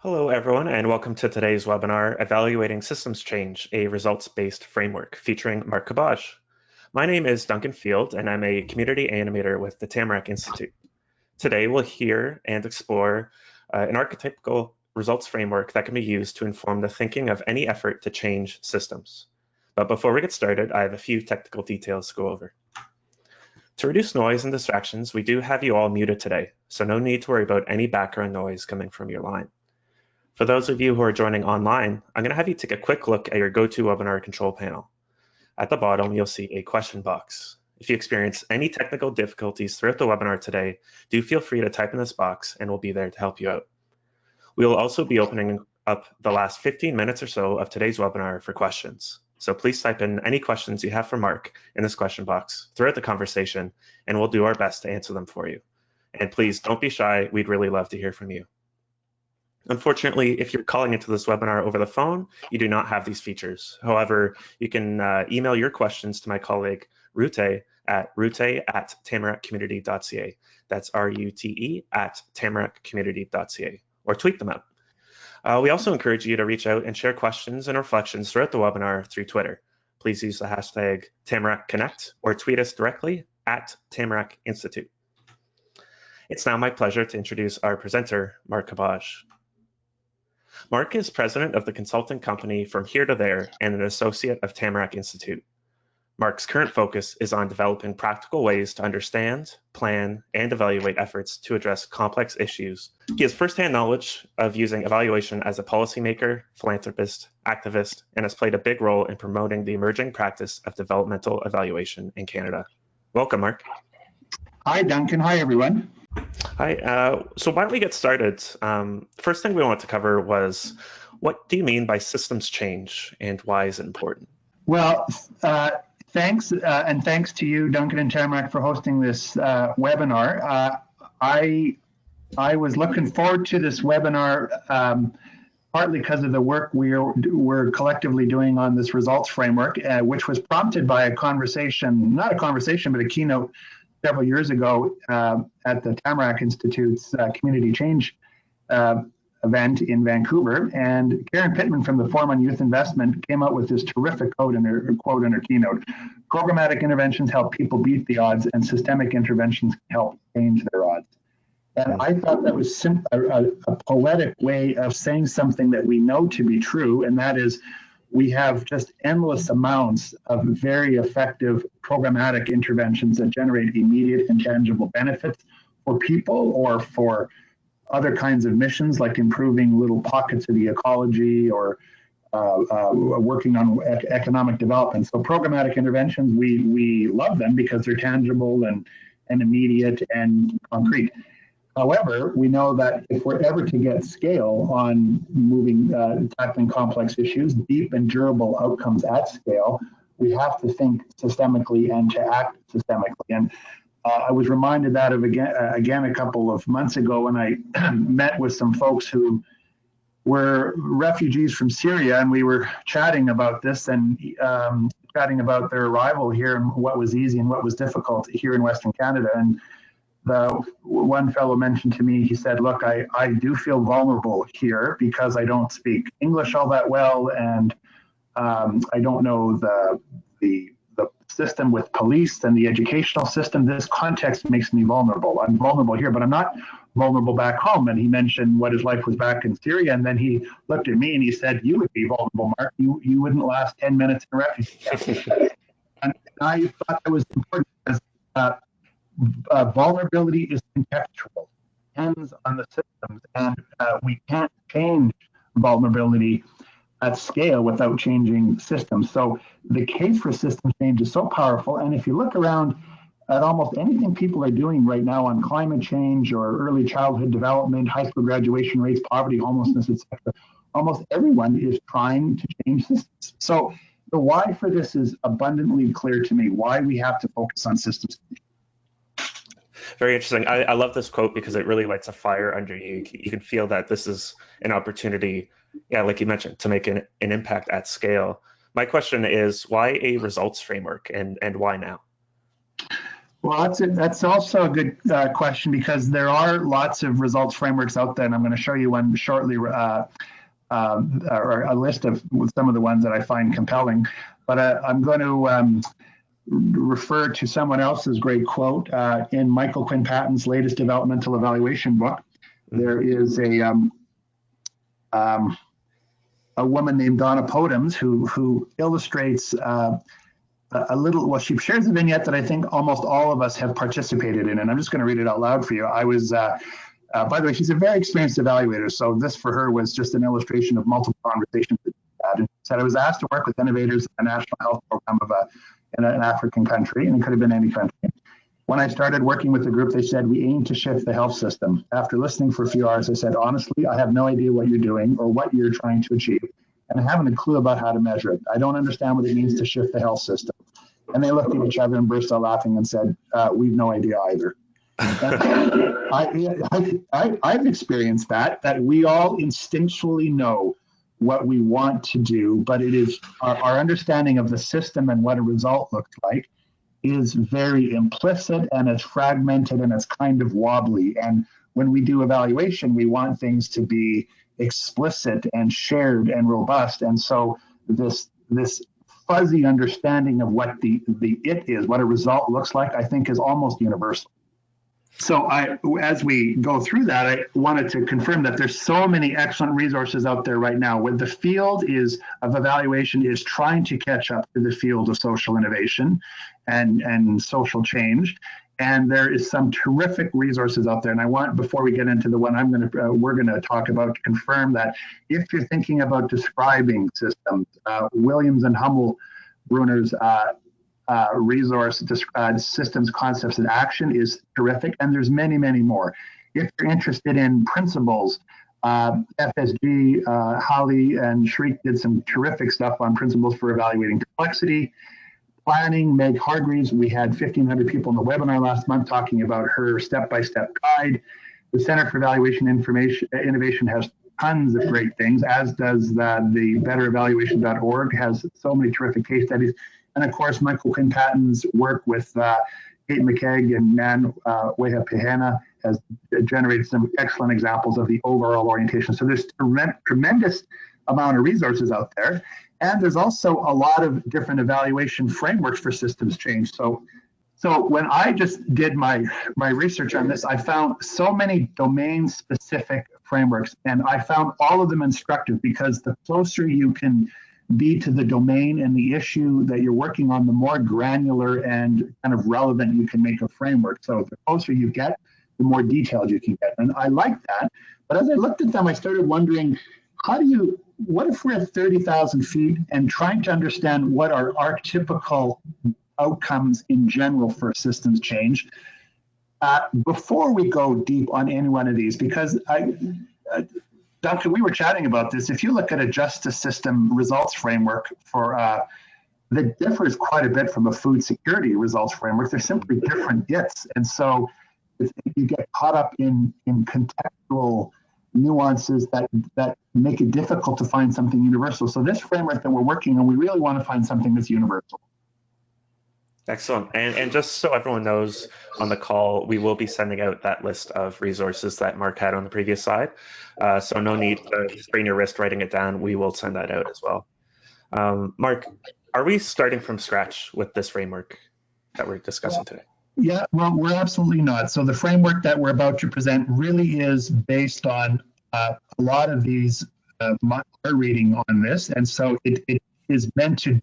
Hello, everyone, and welcome to today's webinar, Evaluating Systems Change, a Results-Based Framework, featuring Mark Kabaj. My name is Duncan Field, and I'm a community animator with the Tamarack Institute. Today, we'll hear and explore an archetypical results framework that can be used to inform the thinking of any effort to change systems. But before we get started, I have a few technical details to go over. To reduce noise and distractions, we do have you all muted today, so no need to worry about any background noise coming from your line. For those of you who are joining online, I'm going to have you take a quick look at your GoToWebinar control panel. At the bottom, you'll see a question box. If you experience any technical difficulties throughout the webinar today, do feel free to type in this box and we'll be there to help you out. We will also be opening up the last 15 minutes or so of today's webinar for questions. So please type in any questions you have for Mark in this question box throughout the conversation, and we'll do our best to answer them for you. And please don't be shy. We'd really love to hear from you. Unfortunately, if you're calling into this webinar over the phone, you do not have these features. However, you can email your questions to my colleague, Rute at tamarackcommunity.ca. That's RUTE at tamarackcommunity.ca, or tweet them out. We also encourage you to reach out and share questions and reflections throughout the webinar through Twitter. Please use the hashtag TamarackConnect or tweet us directly at Tamarack Institute. It's now my pleasure to introduce our presenter, Mark Kabaj. Mark is president of the consulting company From Here to There and an associate of Tamarack Institute. Mark's current focus is on developing practical ways to understand, plan, and evaluate efforts to address complex issues. He has firsthand knowledge of using evaluation as a policymaker, philanthropist, activist, and has played a big role in promoting the emerging practice of developmental evaluation in Canada. Welcome, Mark. Hi, Duncan. Hi, everyone. Hi. So why don't we get started? First thing we wanted to cover was, what do you mean by systems change and why is it important? Well, thanks, and thanks to you, Duncan and Tamarack, for hosting this webinar. I was looking forward to this webinar partly because of the work we're collectively doing on this results framework, which was prompted by a conversation, not a conversation, but a keynote several years ago at the Tamarack Institute's Community Change event in Vancouver. And Karen Pittman from the Forum on Youth Investment came out with this terrific quote in her keynote. Programmatic interventions help people beat the odds, and systemic interventions help change their odds. And I thought that was a poetic way of saying something that we know to be true, and that is, we have just endless amounts of very effective programmatic interventions that generate immediate and tangible benefits for people or for other kinds of missions, like improving little pockets of the ecology or working on economic development. So programmatic interventions, we love them because they're tangible and immediate and concrete. However, we know that if we're ever to get scale on tackling complex issues, deep and durable outcomes at scale, we have to think systemically and to act systemically. And I was reminded that of again a couple of months ago when I met with some folks who were refugees from Syria, and we were chatting about this and chatting about their arrival here and what was easy and what was difficult here in Western Canada. And the one fellow mentioned to me, he said, look, I do feel vulnerable here because I don't speak English all that well, and I don't know the system with police and the educational system. This context makes me vulnerable. I'm vulnerable here, but I'm not vulnerable back home. And he mentioned what his life was back in Syria, and then he looked at me and he said, you would be vulnerable, Mark. You wouldn't last 10 minutes in a refugee camp. And I thought that was important because vulnerability is contextual, depends on the systems, and we can't change vulnerability at scale without changing systems. So the case for system change is so powerful, and if you look around at almost anything people are doing right now on climate change or early childhood development, high school graduation rates, poverty, homelessness, etc., almost everyone is trying to change systems. So the why for this is abundantly clear to me, why we have to focus on systems. Very interesting. I love this quote because it really lights a fire under you. You can feel that this is an opportunity, like you mentioned, to make an impact at scale. My question is, why a results framework and why now? Well, that's also a good question, because there are lots of results frameworks out there, and I'm going to show you one shortly, or a list of some of the ones that I find compelling. But I'm going to refer to someone else's great quote in Michael Quinn Patton's latest developmental evaluation book. There is a woman named Donna Podums who illustrates a little, well, she shares a vignette that I think almost all of us have participated in, and I'm just going to read it out loud for you. I was, by the way, she's a very experienced evaluator, so this for her was just an illustration of multiple conversations that she had. And she said, I was asked to work with innovators in a national health program in an African country, and it could have been any country. When I started working with the group, they said, we aim to shift the health system. After listening for a few hours, I said, honestly, I have no idea what you're doing or what you're trying to achieve, and I haven't a clue about how to measure it. I don't understand what it means to shift the health system. And they looked at each other and burst out laughing and said, we've no idea either. I've experienced that we all instinctually know what we want to do, but it is our understanding of the system and what a result looks like is very implicit, and it's fragmented, and it's kind of wobbly. And when we do evaluation, we want things to be explicit and shared and robust. And so this fuzzy understanding of what the it is, what a result looks like, I think is almost universal. So as we go through that, I wanted to confirm that there's so many excellent resources out there right now. When the field of evaluation is trying to catch up to the field of social innovation and social change. And there is some terrific resources out there. And I want, before we get into the one we're going to talk about, to confirm that if you're thinking about describing systems, Williams and Hummelbrunner's resource describes systems, concepts, and action is terrific. And there's many, many more. If you're interested in principles, FSG, Holly and Shriek did some terrific stuff on principles for evaluating complexity. Planning, Meg Hargreaves, we had 1,500 people in the webinar last month talking about her step-by-step guide. The Center for Evaluation Innovation has tons of great things, as does the betterevaluation.org, has so many terrific case studies. And of course, Michael Quinn Patton's work with Kate McKeag and Nan Weha-Pehena has generated some excellent examples of the overall orientation. So there's tremendous amount of resources out there. And there's also a lot of different evaluation frameworks for systems change. So when I just did my research on this, I found so many domain-specific frameworks, and I found all of them instructive, because the closer you can be to the domain and the issue that you're working on, the more granular and kind of relevant you can make a framework. So the closer you get, the more detailed you can get. And I like that. But as I looked at them, I started wondering, what if we're at 30,000 feet and trying to understand what are archetypical outcomes in general for systems change? Before we go deep on any one of these, because Duncan, we were chatting about this. If you look at a justice system results framework that differs quite a bit from a food security results framework, they're simply different gets. And so you get caught up in contextual nuances that make it difficult to find something universal. So this framework that we're working on, we really want to find something that's universal. Excellent. And just so everyone knows on the call, we will be sending out that list of resources that Mark had on the previous slide. So no need to sprain your wrist writing it down. We will send that out as well. Mark, are we starting from scratch with this framework that we're discussing today? Yeah, well, we're absolutely not. So the framework that we're about to present really is based on a lot of these our reading on this. And so it is meant to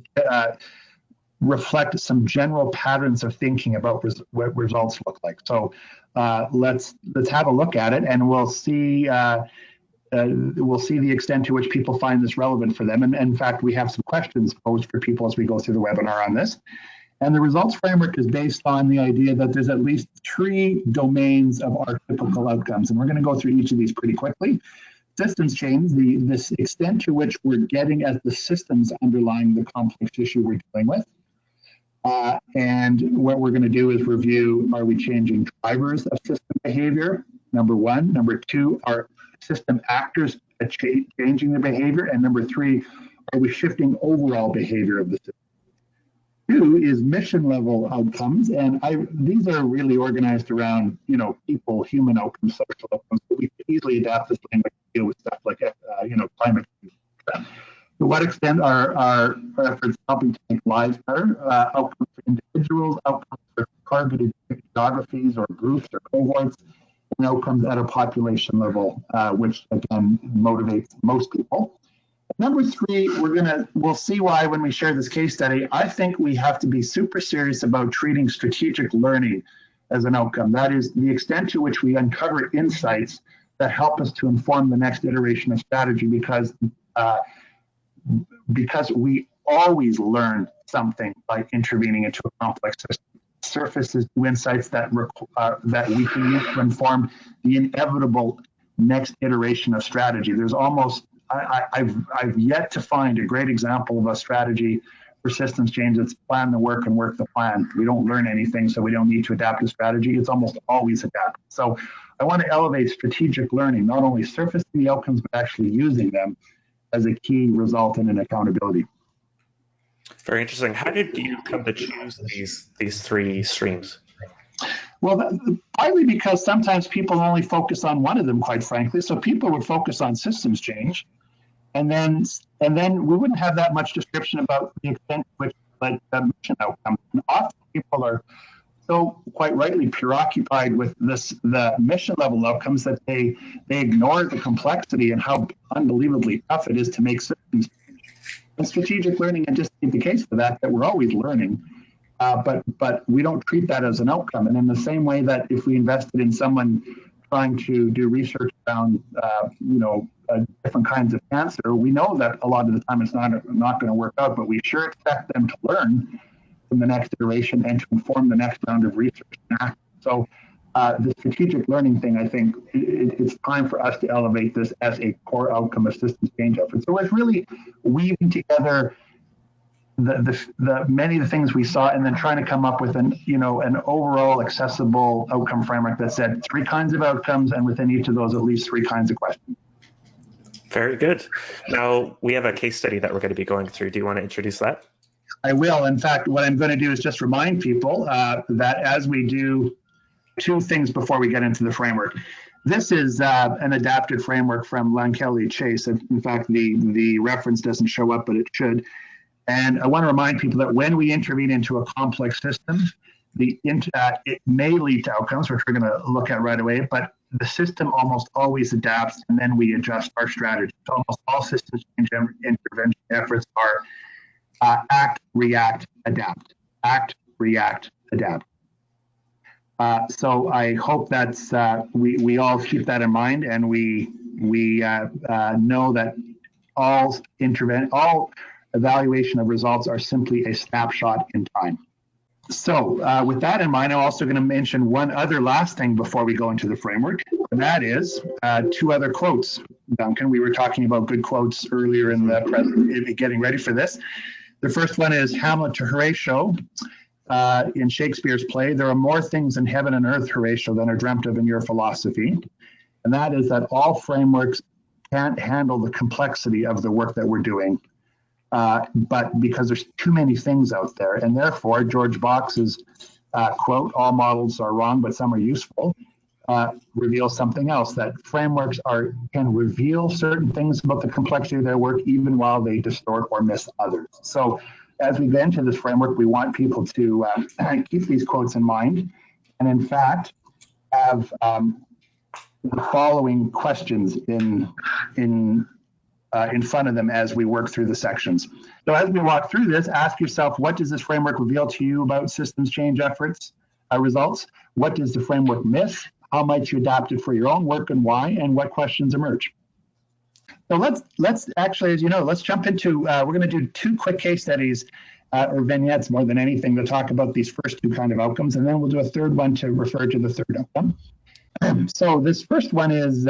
reflect some general patterns of thinking about what results look like. So let's have a look at it, and we'll see the extent to which people find this relevant for them. And in fact, we have some questions posed for people as we go through the webinar on this. And the results framework is based on the idea that there's at least 3 domains of archetypical outcomes. And we're going to go through each of these pretty quickly. Systems change, this extent to which we're getting at the systems underlying the complex issue we're dealing with. And what we're going to do is review, are we changing drivers of system behavior? Number 1. Number 2, are system actors changing their behavior? And number 3, are we shifting overall behavior of the system? Two is mission level outcomes, and these are really organized around people, human outcomes, social outcomes. So we can easily adapt this language to deal with stuff like climate change. To what extent are our efforts helping to make lives better? Outcomes for individuals, outcomes for targeted geographies or groups or cohorts, and outcomes at a population level, which again motivates most people. Number three, we'll see why when we share this case study. I think we have to be super serious about treating strategic learning as an outcome. That is the extent to which we uncover insights that help us to inform the next iteration of strategy, because we always learn something by intervening into a complex system. Surfaces new insights that we can use to inform the inevitable next iteration of strategy. There's almost I've yet to find a great example of a strategy for systems change that's plan the work and work the plan. We don't learn anything, so we don't need to adapt a strategy. It's almost always adapted. So I want to elevate strategic learning, not only surfacing the outcomes, but actually using them as a key result in an accountability. Very interesting. How did you come to choose these three streams? Well, partly because sometimes people only focus on one of them, quite frankly. So people would focus on systems change, and then we wouldn't have that much description about the extent to which led to mission outcomes. And often people are so quite rightly preoccupied with the mission level outcomes that they ignore the complexity and how unbelievably tough it is to make systems change. And strategic learning anticipates the case for that we're always learning. But we don't treat that as an outcome. And in the same way that if we invested in someone trying to do research around, different kinds of cancer, we know that a lot of the time it's not going to work out, but we sure expect them to learn from the next iteration and to inform the next round of research and action. So the strategic learning thing, I think it's time for us to elevate this as a core outcome of systems change efforts. So it's really weaving together the many of the things we saw, and then trying to come up with an overall accessible outcome framework that said three kinds of outcomes, and within each of those at least three kinds of questions. Very good. Now we have a case study that we're going to be going through. Do you want to introduce that? I will. In fact, what I'm going to do is just remind people that as we do two things before we get into the framework. This is an adapted framework from Lankelly Chase. In fact, the reference doesn't show up, but it should. And I want to remind people that when we intervene into a complex system, it may lead to outcomes, which we're going to look at right away, but the system almost always adapts, and then we adjust our strategy. So almost all systems change intervention efforts are act, react, adapt. Act, react, adapt. So I hope that's we all keep that in mind, and we know that all evaluation of results are simply a snapshot in time. So with that in mind, I'm also going to mention one other last thing before we go into the framework, and that is two other quotes. Duncan, we were talking about good quotes earlier in the getting ready for this. The first one is Hamlet to Horatio in Shakespeare's play, "There are more things in heaven and earth, Horatio, than are dreamt of in your philosophy." And that is that all frameworks can't handle the complexity of the work that we're doing. But because there's too many things out there, and therefore George Box's quote, "All models are wrong, but some are useful," reveals something else, that frameworks can reveal certain things about the complexity of their work, even while they distort or miss others. So as we get into this framework, we want people to keep these quotes in mind, and in fact have the following questions in front of them as we work through the sections. So as we walk through this, ask yourself, what does this framework reveal to you about systems change efforts, results? What does the framework miss? How might you adapt it for your own work, and why? And what questions emerge? So let's actually, as you know, let's jump into, we're going to do two quick case studies or vignettes more than anything to talk about these first two kind of outcomes, and then we'll do a third one to refer to the third outcome. So this first one is,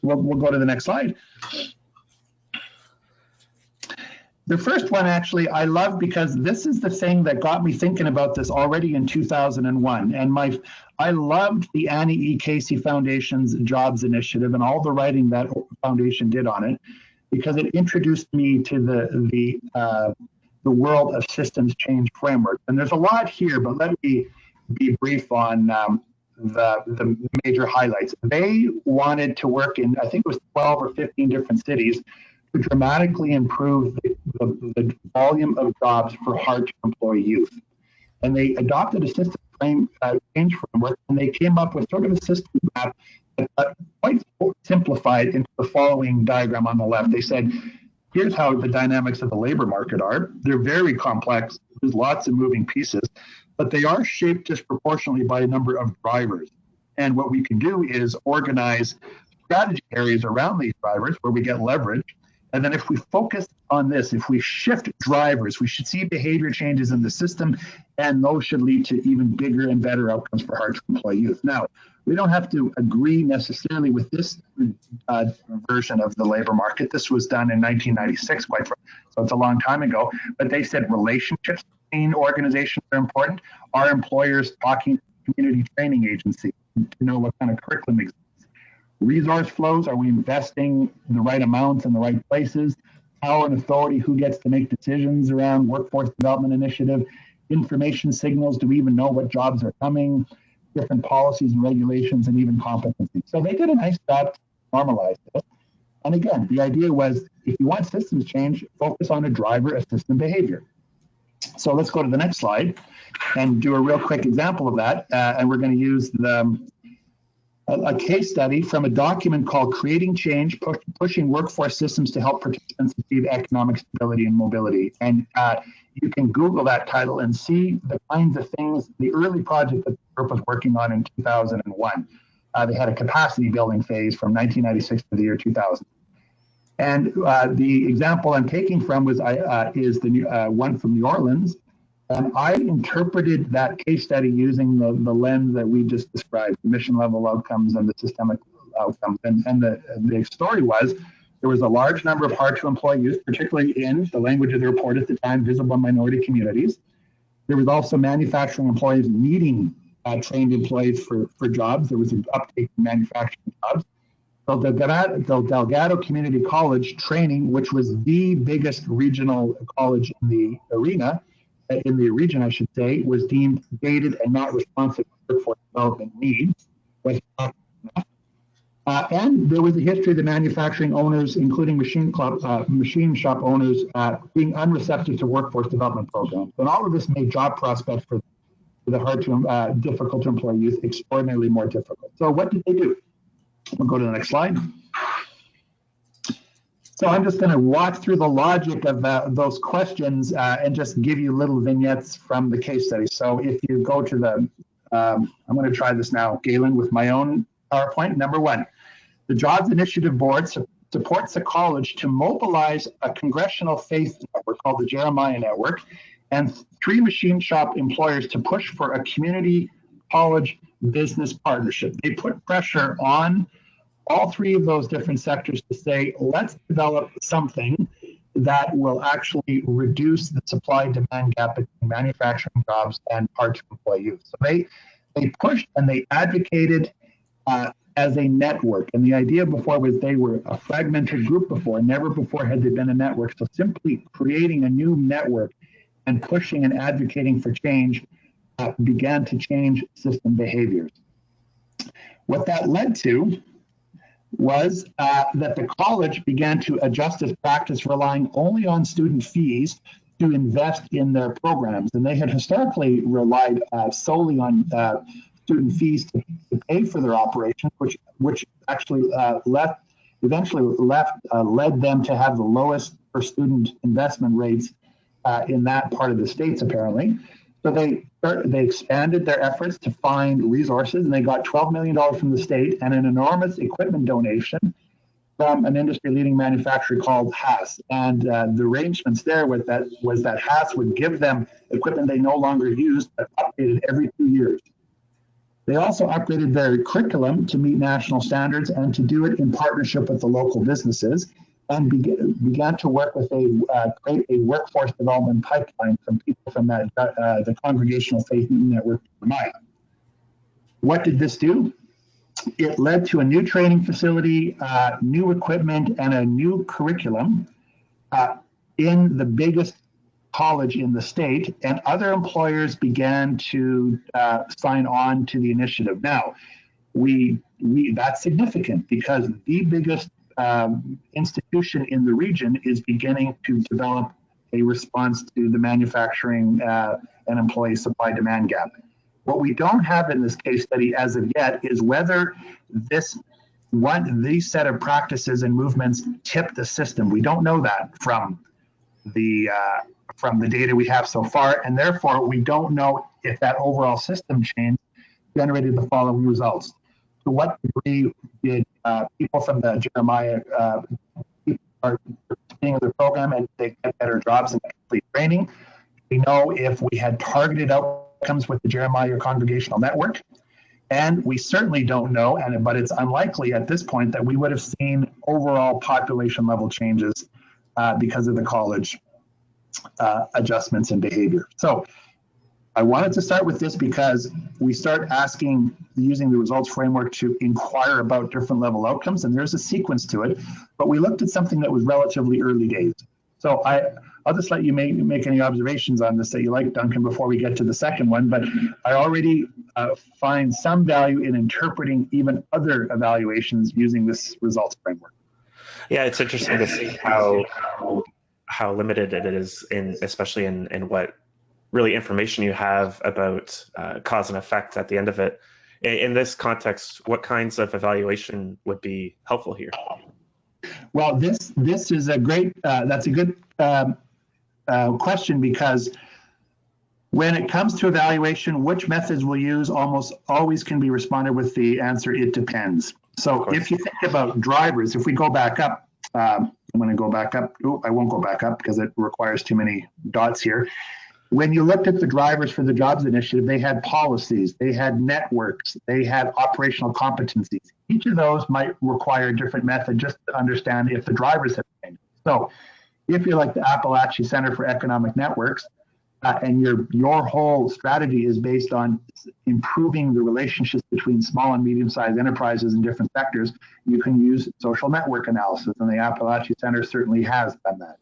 we'll go to the next slide. The first one, actually, I love because this is the thing that got me thinking about this already in 2001. And I loved the Annie E. Casey Foundation's Jobs Initiative and all the writing that foundation did on it, because it introduced me to the world of systems change framework. And there's a lot here, but let me be brief on the major highlights. They wanted to work in, I think it was 12 or 15 different cities to dramatically improve the volume of jobs for hard-to-employ youth. And they adopted a system change framework, and they came up with sort of a system map that quite simplified into the following diagram on the left. They said, here's how the dynamics of the labor market are. They're very complex. There's lots of moving pieces, but they are shaped disproportionately by a number of drivers. And what we can do is organize strategy areas around these drivers where we get leverage. And then if we focus on this, if we shift drivers, we should see behavior changes in the system, and those should lead to even bigger and better outcomes for hard-to-employ youth. Now, we don't have to agree necessarily with this version of the labor market. This was done in 1996, so it's a long time ago. But they said relationships between organizations are important. Are employers talking to community training agencies to know what kind of curriculum exists? Resource flows, are we investing the right amounts in the right places? Power and authority, who gets to make decisions around workforce development initiative? Information signals, do we even know what jobs are coming? Different policies and regulations, and even competency. So they did a nice job to normalize this. And again, the idea was, if you want systems change, focus on a driver of system behavior. So let's go to the next slide and do a real quick example of that. And we're going to use a case study from a document called Creating Change, Pushing Workforce Systems to Help Participants Achieve Economic Stability and Mobility. And you can Google that title and see the kinds of things, the early project that the group was working on in 2001. They had a capacity building phase from 1996 to the year 2000. And the example I'm taking from is the one from New Orleans. And I interpreted that case study using the lens that we just described, the mission level outcomes and the systemic outcomes. And the story was, there was a large number of hard-to-employ youth, particularly in the language of the report at the time, visible minority communities. There was also manufacturing employees needing trained employees for jobs. There was an uptake in manufacturing jobs. So the Delgado Community College training, which was the biggest regional college in the region, I should say, was deemed dated and not responsive to workforce development needs. And there was a history of the manufacturing owners, including machine shop owners, being unreceptive to workforce development programs. And all of this made job prospects for the difficult to employ youth extraordinarily more difficult. So what did they do? We'll go to the next slide. So I'm just going to walk through the logic of those questions and just give you little vignettes from the case study. So if you go to I'm going to try this now, Galen, with my own PowerPoint. Number one, the Jobs Initiative Board supports the college to mobilize a congressional faith network called the Jeremiah Network and 3 machine shop employers to push for a community college business partnership. They put pressure on all 3 of those different sectors to say, let's develop something that will actually reduce the supply-demand gap between manufacturing jobs and hard-to-employ youth. So they pushed and they advocated as a network. And the idea before was they were a fragmented group before. Never before had there been a network. So simply creating a new network and pushing and advocating for change began to change system behaviors. What that led to was that the college began to adjust its practice, relying only on student fees to invest in their programs. And they had historically relied solely on student fees to pay for their operations, which actually led them to have the lowest per student investment rates in that part of the states, apparently. So they expanded their efforts to find resources, and they got $12 million from the state and an enormous equipment donation from an industry-leading manufacturer called Haas. And the arrangements there was that Haas would give them equipment they no longer used, but updated every 2 years. They also upgraded their curriculum to meet national standards and to do it in partnership with the local businesses, and began to work with create a workforce development pipeline from people from the Congregational Faith Network, Jeremiah. What did this do? It led to a new training facility, new equipment, and a new curriculum in the biggest college in the state, and other employers began to sign on to the initiative. Now, that's significant because the biggest institution in the region is beginning to develop a response to the manufacturing and employee supply demand gap. What we don't have in this case study as of yet is whether these set of practices and movements tip the system. We don't know that from the data we have so far, and therefore we don't know if that overall system change generated the following results. To what degree did people from the Jeremiah people are participating in the program and they get better jobs and complete training? We know if we had targeted outcomes with the Jeremiah Congregational Network, and we certainly don't know, but it's unlikely at this point that we would have seen overall population level changes because of the college adjustments in behavior. So I wanted to start with this because we start using the results framework to inquire about different level outcomes, and there's a sequence to it, but we looked at something that was relatively early days. So I'll just let you make any observations on this that you like, Duncan, before we get to the second one, but I already find some value in interpreting even other evaluations using this results framework. Yeah, it's interesting to see how limited it is, especially in what really information you have about cause and effect at the end of it. In this context, what kinds of evaluation would be helpful here? Well, this is a great, that's a good question, because when it comes to evaluation, which methods we'll use almost always can be responded with the answer, it depends. So if you think about drivers, if we go back up, I'm going to go back up. I won't go back up because it requires too many dots here. When you looked at the drivers for the jobs initiative, they had policies, they had networks, they had operational competencies. Each of those might require a different method just to understand if the drivers have changed. So if you're like the Appalachian Center for Economic Networks, and your whole strategy is based on improving the relationships between small and medium-sized enterprises in different sectors, you can use social network analysis, and the Appalachian Center certainly has done that.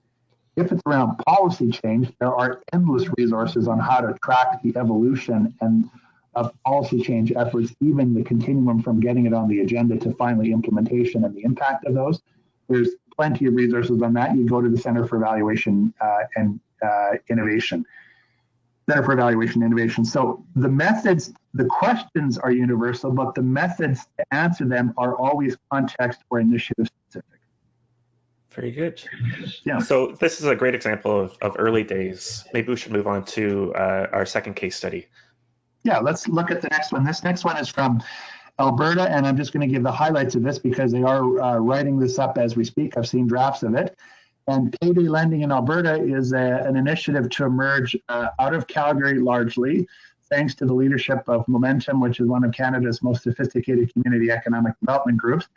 If it's around policy change, there are endless resources on how to track the evolution and of policy change efforts, even the continuum from getting it on the agenda to finally implementation and the impact of those. There's plenty of resources on that. You go to the Center for Evaluation and Innovation. Center for Evaluation and Innovation. So the methods, the questions are universal, but the methods to answer them are always context or initiative specific. Very good. Yeah. So this is a great example of early days. Maybe we should move on to our second case study. Yeah, let's look at the next one. This next one is from Alberta, and I'm just going to give the highlights of this because they are writing this up as we speak. I've seen drafts of it. And Payday lending in Alberta is an initiative to emerge out of Calgary largely, thanks to the leadership of Momentum, which is one of Canada's most sophisticated community economic development groups.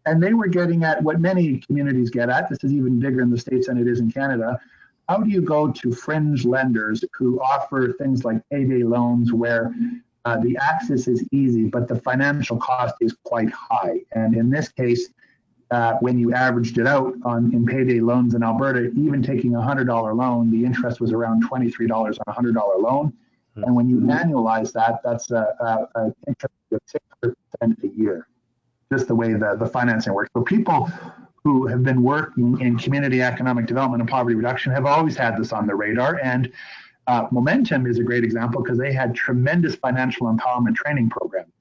And they were getting at what many communities get at. This is even bigger in the States than it is in Canada. How do you go to fringe lenders who offer things like payday loans where the access is easy, but the financial cost is quite high? And in this case, when you averaged it out in payday loans in Alberta, even taking a $100 loan, the interest was around $23 on a $100 loan. And when you annualize that, that's an interest of 600% a year, just the way the financing works. So people who have been working in community economic development and poverty reduction have always had this on their radar. And Momentum is a great example because they had tremendous financial empowerment training programs.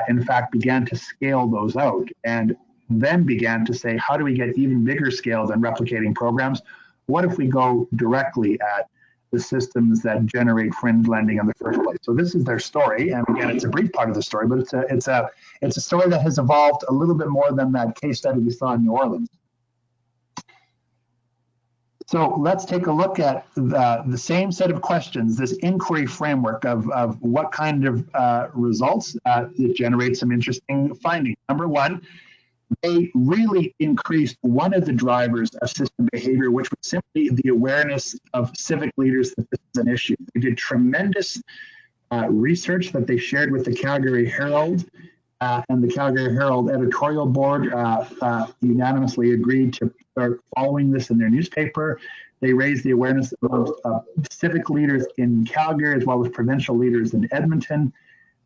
In fact, began to scale those out and then began to say, how do we get even bigger scale than replicating programs? What if we go directly at the systems that generate fringe lending in the first place? So this is their story, and again, it's a brief part of the story, but it's a story that has evolved a little bit more than that case study we saw in New Orleans. So let's take a look at the same set of questions, this inquiry framework of what kind of results that generate some interesting findings. Number one, they really increased one of the drivers of system behavior, which was simply the awareness of civic leaders that this is an issue. They did tremendous research that they shared with the Calgary Herald, and the Calgary Herald editorial board unanimously agreed to start following this in their newspaper. They raised the awareness amongst civic leaders in Calgary as well as provincial leaders in Edmonton.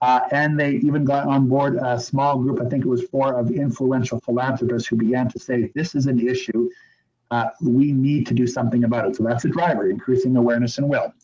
And they even got on board a small group, I think it was 4 of influential philanthropists who began to say, this is an issue. We need to do something about it. So that's the driver, increasing awareness and will.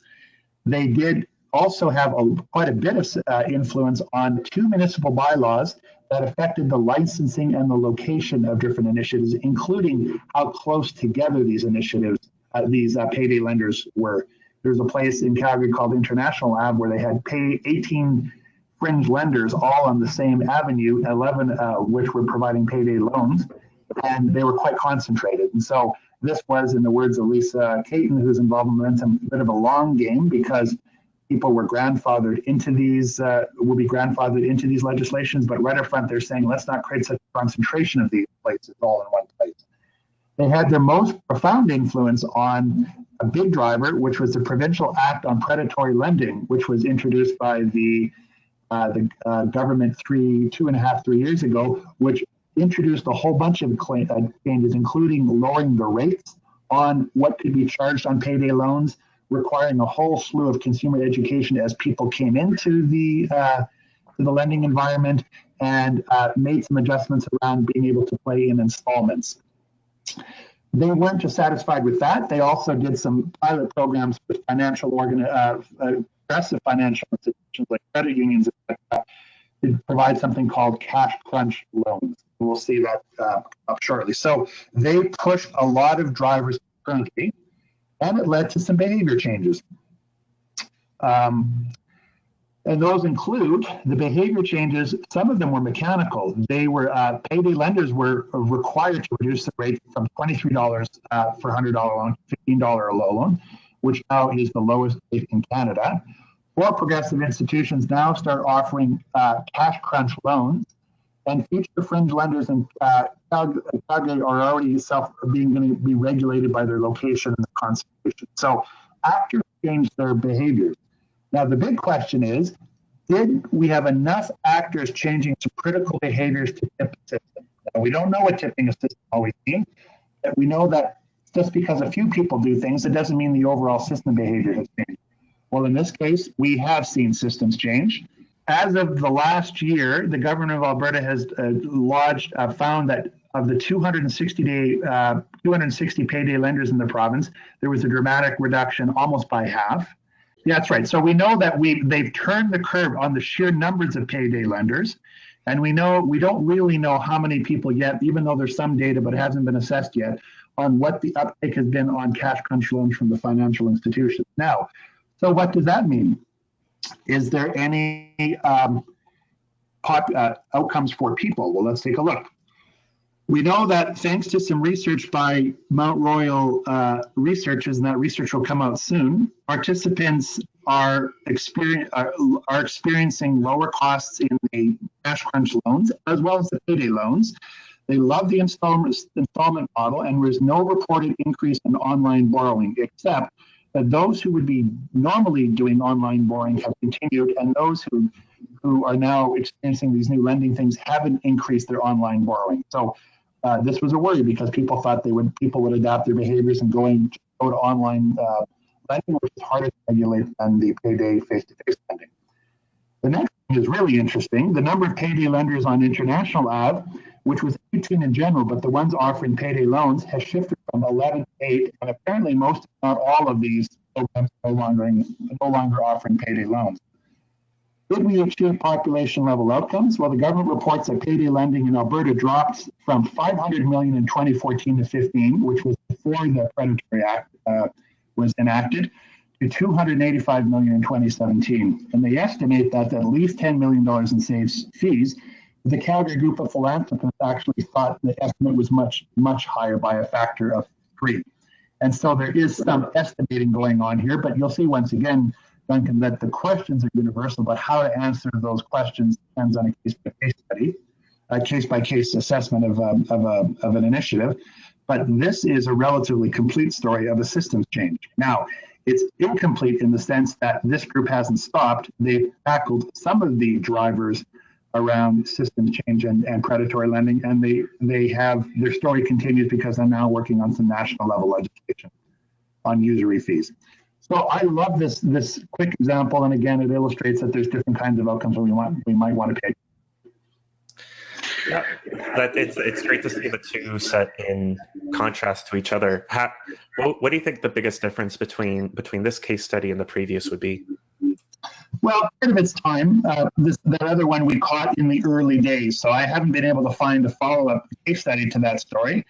They did also have quite a bit of influence on 2 municipal bylaws that affected the licensing and the location of different initiatives, including how close together these initiatives, these payday lenders were. There's a place in Calgary called International Ave where they had 18 fringe lenders all on the same avenue, 11 which were providing payday loans, and they were quite concentrated. And so this was, in the words of Lisa Caton, who's involved in Momentum, a bit of a long game because people were grandfathered into these, will be grandfathered into these legislations, but right up front they're saying, let's not create such a concentration of these places all in one place. They had their most profound influence on a big driver, which was the Provincial Act on Predatory Lending, which was introduced by the government 2.5, 3 years ago, which introduced a whole bunch of changes, including lowering the rates on what could be charged on payday loans, requiring a whole slew of consumer education as people came into the lending environment, and made some adjustments around being able to pay in installments. They weren't just satisfied with that. They also did some pilot programs with progressive financial institutions like credit unions to provide something called cash crunch loans. We'll see that up shortly. So they pushed a lot of drivers currently, and it led to some behavior changes. And those include the behavior changes. Some of them were mechanical. They were payday lenders were required to reduce the rate from $23 for $100 loan to $15 a low loan, which now is the lowest rate in Canada. More progressive institutions now start offering cash crunch loans, and future fringe lenders in Calgary are already going to be regulated by their location and the concentration. So actors change their behaviors. Now, the big question is, did we have enough actors changing some critical behaviors to tip the system? Now, we don't know what tipping a system always means, but we know that just because a few people do things, it doesn't mean the overall system behavior has changed. Well, in this case, we have seen systems change. As of the last year, the government of Alberta has found that of the 260 payday lenders in the province, there was a dramatic reduction, almost by half. Yeah, that's right. So we know that they've turned the curve on the sheer numbers of payday lenders, and we don't really know how many people yet, even though there's some data, but it hasn't been assessed yet, on what the uptake has been on cash crunch loans from the financial institutions. Now, so what does that mean? Is there any outcomes for people? Well, let's take a look. We know that thanks to some research by Mount Royal researchers, and that research will come out soon, participants are experiencing lower costs in the cash crunch loans as well as the payday loans. They love the installment model, and there's no reported increase in online borrowing, except that those who would be normally doing online borrowing have continued, and those who are now experiencing these new lending things haven't increased their online borrowing. So this was a worry because people thought people would adapt their behaviors and go to online lending, which is harder to regulate than the payday face-to-face lending. The next thing is really interesting. The number of payday lenders on International Ave, which was 18 in general, but the ones offering payday loans has shifted from 11 to 8, and apparently most, if not all, of these programs are no longer offering payday loans. Did we achieve population-level outcomes? Well, the government reports that payday lending in Alberta dropped from 500 million in 2014 to 15, which was before the Predatory Act was enacted, to 285 million in 2017. And they estimate that at least $10 million in saved fees. The Calgary group of philanthropists actually thought the estimate was much, much higher by a factor of 3. And so there is some estimating going on here, but you'll see once again, Duncan, that the questions are universal, but how to answer those questions depends on a case-by-case study, a case-by-case assessment of an initiative. But this is a relatively complete story of a systems change. Now, it's incomplete in the sense that this group hasn't stopped. They've tackled some of the drivers around systems change and predatory lending, and they have their story continues because I'm now working on some national level legislation on usury fees. So I love this quick example, and again, it illustrates that there's different kinds of outcomes we might want to pay. Yeah, it's great to see the two set in contrast to each other. What do you think the biggest difference between this case study and the previous would be? Well, part of it's time. That other one we caught in the early days, so I haven't been able to find a follow-up case study to that story.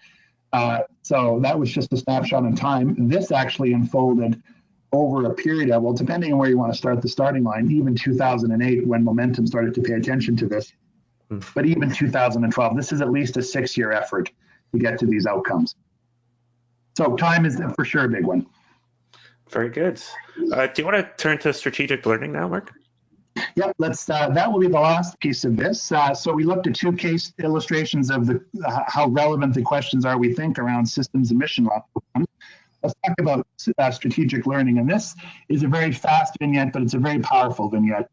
So that was just a snapshot in time. This actually unfolded over a period of, well, depending on where you want to start the starting line, even 2008 when Momentum started to pay attention to this. But even 2012, this is at least a 6-year effort to get to these outcomes. So time is for sure a big one. Very good. Do you want to turn to strategic learning now, Mark? Yep, let's. That will be the last piece of this. So we looked at 2 case illustrations of how relevant the questions are we think around systems and mission outcomes. Let's talk about strategic learning, and this is a very fast vignette, but it's a very powerful vignette.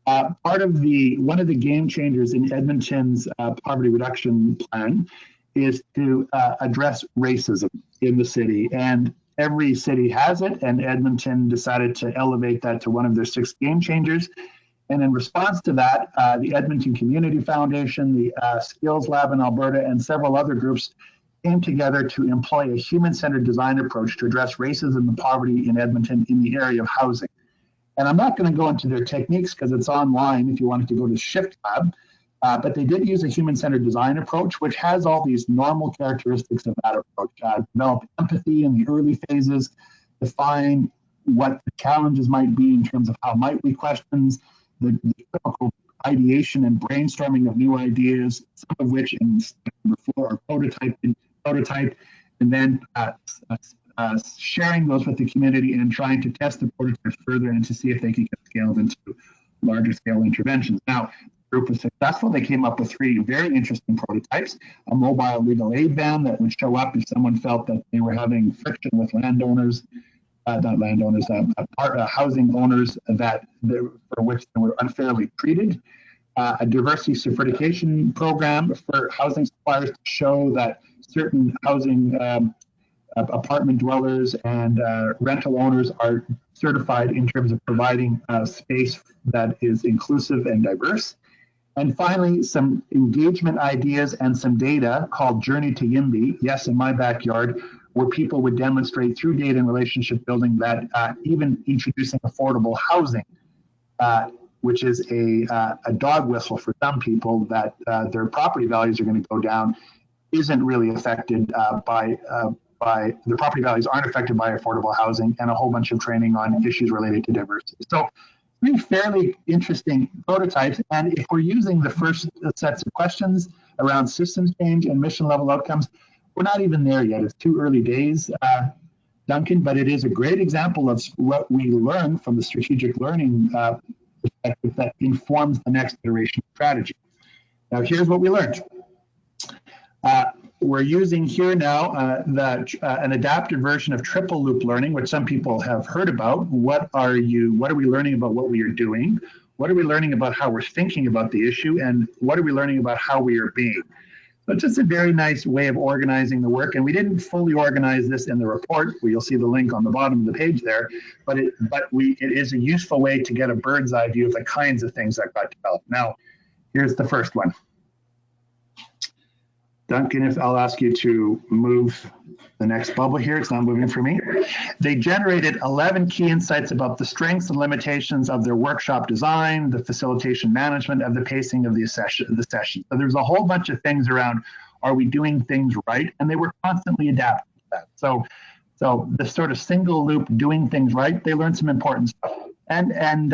One of the game changers in Edmonton's poverty reduction plan is to address racism in the city, and every city has it, and Edmonton decided to elevate that to one of their 6 game changers. And in response to that, the Edmonton Community Foundation, the Skills Lab in Alberta, and several other groups came together to employ a human-centered design approach to address racism and poverty in Edmonton in the area of housing. And I'm not going to go into their techniques because it's online if you wanted to go to Shift Lab, but they did use a human-centered design approach, which has all these normal characteristics of that approach. Develop empathy in the early phases, define what the challenges might be in terms of how might we questions, the typical ideation and brainstorming of new ideas, some of which in step number 4 are prototyped, and then sharing those with the community and trying to test the prototypes further and to see if they can get scaled into larger scale interventions. Now, the group was successful. They came up with 3 very interesting prototypes: a mobile legal aid van that would show up if someone felt that they were having friction with housing owners for which they were unfairly treated. A diversity certification program for housing suppliers to show that certain housing apartment dwellers and rental owners are certified in terms of providing space that is inclusive and diverse. And finally, some engagement ideas and some data called Journey to YIMBY, Yes in My Backyard, where people would demonstrate through data and relationship building that even introducing affordable housing, which is a dog whistle for some people, that their property values are going to go down, isn't really affected by the property values aren't affected by affordable housing, and a whole bunch of training on issues related to diversity. So 3 fairly interesting prototypes. And if we're using the first sets of questions around systems change and mission level outcomes, we're not even there yet. It's too early days, Duncan, but it is a great example of what we learn from the strategic learning perspective that informs the next iteration of strategy. Now, here's what we learned. We're using here now an adaptive version of triple loop learning, which some people have heard about. What are we learning about what we are doing? What are we learning about how we're thinking about the issue? And what are we learning about how we are being? So it's just a very nice way of organizing the work. And we didn't fully organize this in the report. You'll see the link on the bottom of the page there. But it is a useful way to get a bird's eye view of the kinds of things that got developed. Now, here's the first one. Duncan, if I'll ask you to move the next bubble here, it's not moving for me. They generated 11 key insights about the strengths and limitations of their workshop design, the facilitation management, of the pacing of the session. So there's a whole bunch of things around, are we doing things right? And they were constantly adapting to that. So the sort of single loop doing things right, they learned some important stuff and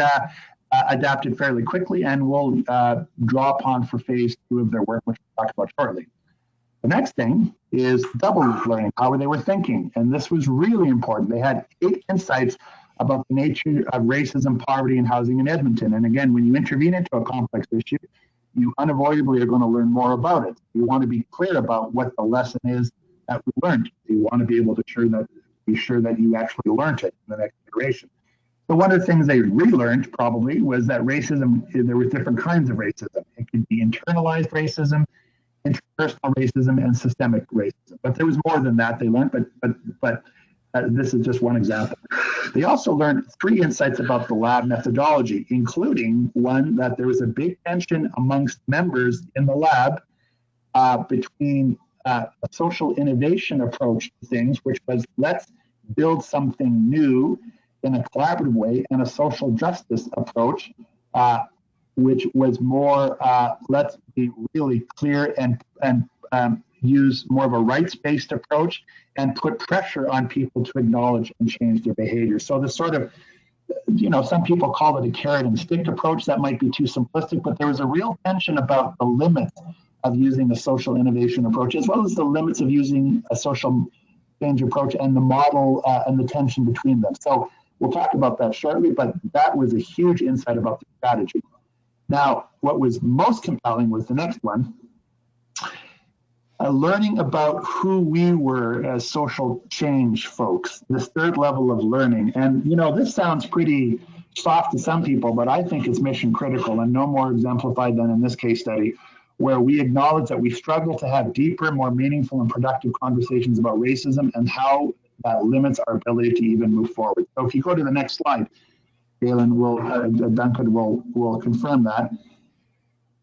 adapted fairly quickly, and will draw upon for phase 2 of their work, which we'll talk about shortly. The next thing is double loop learning, how they were thinking. And this was really important. They had 8 insights about the nature of racism, poverty, and housing in Edmonton. And again, when you intervene into a complex issue, you unavoidably are going to learn more about it. You want to be clear about what the lesson is that we learned. You want to be able to be sure that you actually learned it in the next iteration. So one of the things they relearned probably was that racism, there were different kinds of racism. It could be internalized racism, interpersonal racism, and systemic racism. But there was more than that they learned, but this is just one example. They also learned 3 insights about the lab methodology, including one that there was a big tension amongst members in the lab between a social innovation approach to things, which was let's build something new in a collaborative way, and a social justice approach, which was more let's be really clear and use more of a rights-based approach and put pressure on people to acknowledge and change their behavior. So the sort of, some people call it a carrot and stick approach. That might be too simplistic, but there was a real tension about the limits of using a social innovation approach, as well as the limits of using a social change approach and the model and the tension between them. So we'll talk about that shortly, but that was a huge insight about the strategy. Now, what was most compelling was the next one, learning about who we were as social change folks, this third level of learning. And, this sounds pretty soft to some people, but I think it's mission critical and no more exemplified than in this case study, where we acknowledge that we struggle to have deeper, more meaningful and productive conversations about racism and how that limits our ability to even move forward. So if you go to the next slide, Galen Duncan will confirm that.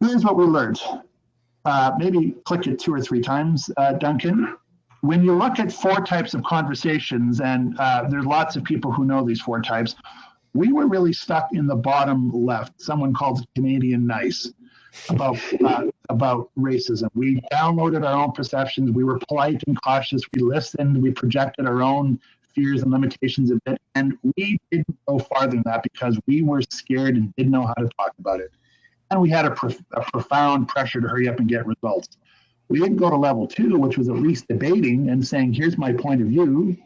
Here's what we learned. Maybe click it 2 or 3 times, Duncan. When you look at 4 types of conversations, and there's lots of people who know these 4 types, we were really stuck in the bottom left. Someone called it Canadian nice about racism. We downloaded our own perceptions. We were polite and cautious. We listened. We projected our own fears and limitations a bit. And we didn't go farther than that because we were scared and didn't know how to talk about it. And we had a profound pressure to hurry up and get results. We didn't go to level 2, which was at least debating and saying, here's my point of view.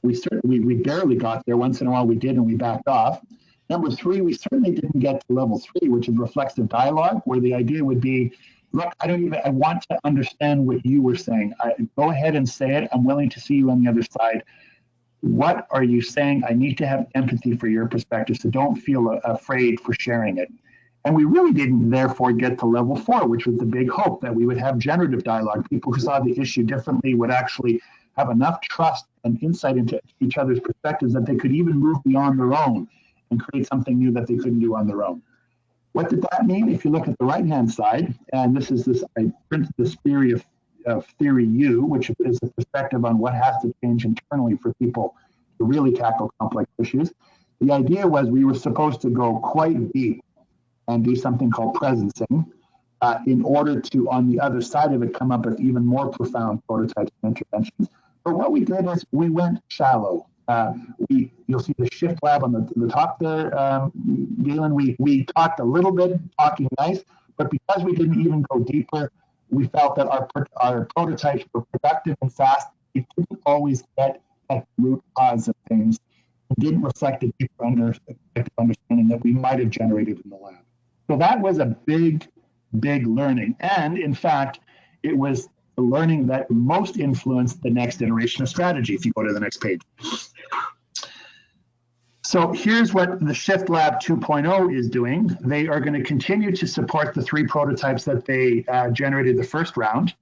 We barely got there. Once in a while we did, and we backed off. Number 3, we certainly didn't get to level 3, which is reflexive dialogue, where the idea would be, look, I want to understand what you were saying. Go ahead and say it. I'm willing to see you on the other side. What are you saying? I need to have empathy for your perspective, so don't feel afraid for sharing it. And we really didn't, therefore, get to level 4, which was the big hope that we would have generative dialogue. People who saw the issue differently would actually have enough trust and insight into each other's perspectives that they could even move beyond their own and create something new that they couldn't do on their own. What did that mean? If you look at the right-hand side, and I printed this theory of theory U, which is a perspective on what has to change internally for people to really tackle complex issues. The idea was we were supposed to go quite deep and do something called presencing in order to, on the other side of it, come up with even more profound prototypes and interventions. But what we did is we went shallow. You'll see the shift lab on the top there, Galen. We talked a little bit, talking nice, but because we didn't even go deeper, we felt that our prototypes were productive and fast. We didn't always get at the root cause of things. It didn't reflect a deeper understanding that we might have generated in the lab. So that was a big, big learning. And in fact, it was the learning that most influenced the next iteration of strategy, if you go to the next page. So here's what the Shift Lab 2.0 is doing. They are going to continue to support the 3 prototypes that they generated the first round.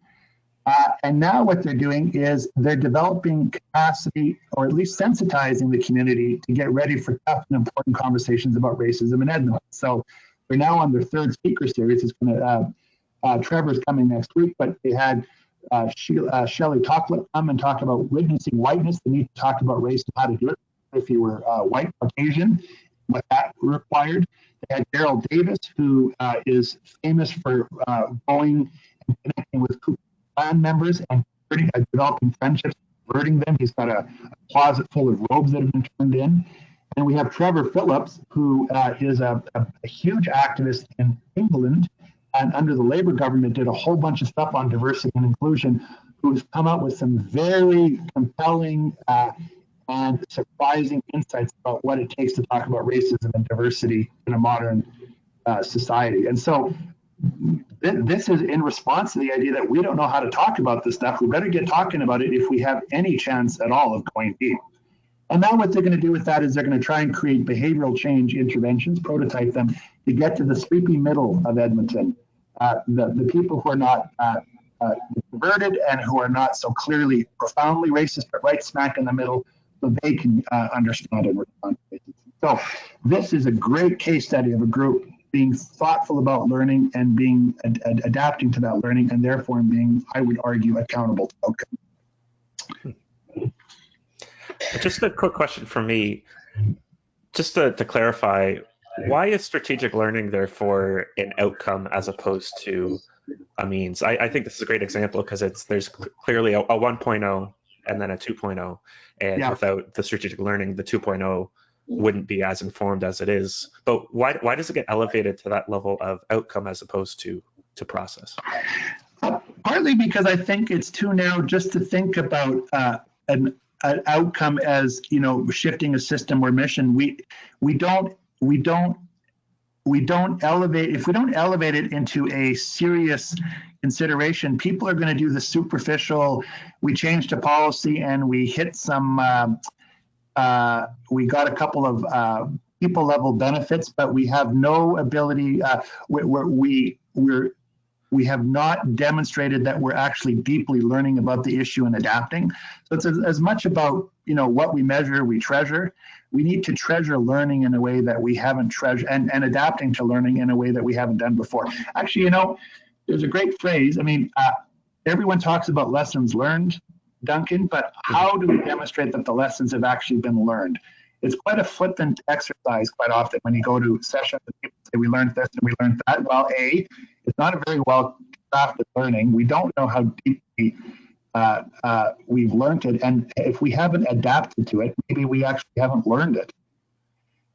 And now what they're doing is they're developing capacity, or at least sensitizing the community to get ready for tough and important conversations about racism in Edmonton. So they're now on their 3rd speaker series. It's going to, Trevor's coming next week, but they had Shelley Tocklett come and talk about witnessing whiteness. They need to talk about race and how to do it if you were white, Caucasian, what that required. They had Daryl Davis, who is famous for going and connecting with Ku Klux Klan members and developing friendships, converting them. He's got a closet full of robes that have been turned in. And we have Trevor Phillips, who is a huge activist in England, and under the Labour government did a whole bunch of stuff on diversity and inclusion, who's come up with some very compelling and surprising insights about what it takes to talk about racism and diversity in a modern society. And so this is in response to the idea that we don't know how to talk about this stuff. We better get talking about it if we have any chance at all of going deep. And now what they're going to do with that is they're going to try and create behavioral change interventions, prototype them to get to the sleepy middle of Edmonton, the people who are not converted and who are not so clearly profoundly racist, but right smack in the middle, so they can understand and respond to racism. So this is a great case study of a group being thoughtful about learning and being adapting to that learning, and therefore being, I would argue, accountable to outcome. Just a quick question for me, just to clarify, why is strategic learning therefore an outcome as opposed to a means? I think this is a great example because there's clearly a 1.0 and then a 2.0, and without the strategic learning, the 2.0 wouldn't be as informed as it is. But why does it get elevated to that level of outcome as opposed to process? Partly because I think it's too narrow just to think about an outcome as, shifting a system or mission. We don't elevate, if we don't elevate it into a serious consideration, people are going to do the superficial, we changed a policy and we hit some, we got a couple of people level benefits, but we have no ability, we have not demonstrated that we're actually deeply learning about the issue and adapting. So it's as much about, what we measure, we treasure. We need to treasure learning in a way that we haven't treasured, and adapting to learning in a way that we haven't done before. Actually, there's a great phrase. Everyone talks about lessons learned, Duncan, but how do we demonstrate that the lessons have actually been learned? It's quite a flippant exercise quite often when you go to sessions and people say, we learned this and we learned that. Well, it's not a very well crafted learning. We don't know how deeply we've learned it. And if we haven't adapted to it, maybe we actually haven't learned it.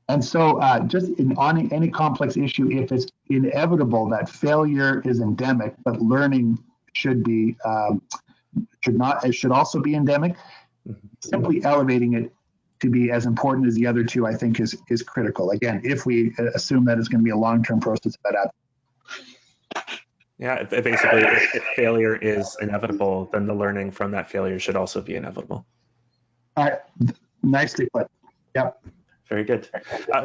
And so just on any complex issue, if it's inevitable that failure is endemic, but learning should also be endemic, simply elevating it to be as important as the other two, I think is critical. Again, if we assume that it's going to be a long-term process of adaptation. Yeah, basically, if failure is inevitable, then the learning from that failure should also be inevitable. All right, nicely put. Yep. Very good.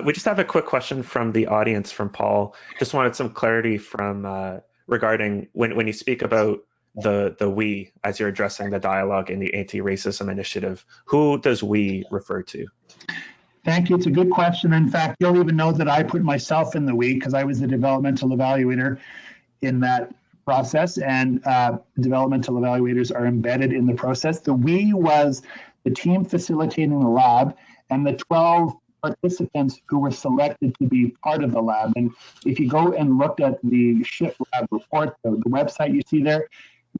We just have a quick question from the audience from Paul. Just wanted some clarity from regarding when you speak about the we as you're addressing the dialogue in the anti-racism initiative, who does we refer to? Thank you. It's a good question. In fact, you'll even know that I put myself in the we because I was the developmental evaluator in that process, and developmental evaluators are embedded in the process. The we was the team facilitating the lab and the 12 participants who were selected to be part of the lab. And if you go and look at the SHIP lab report, the website you see there,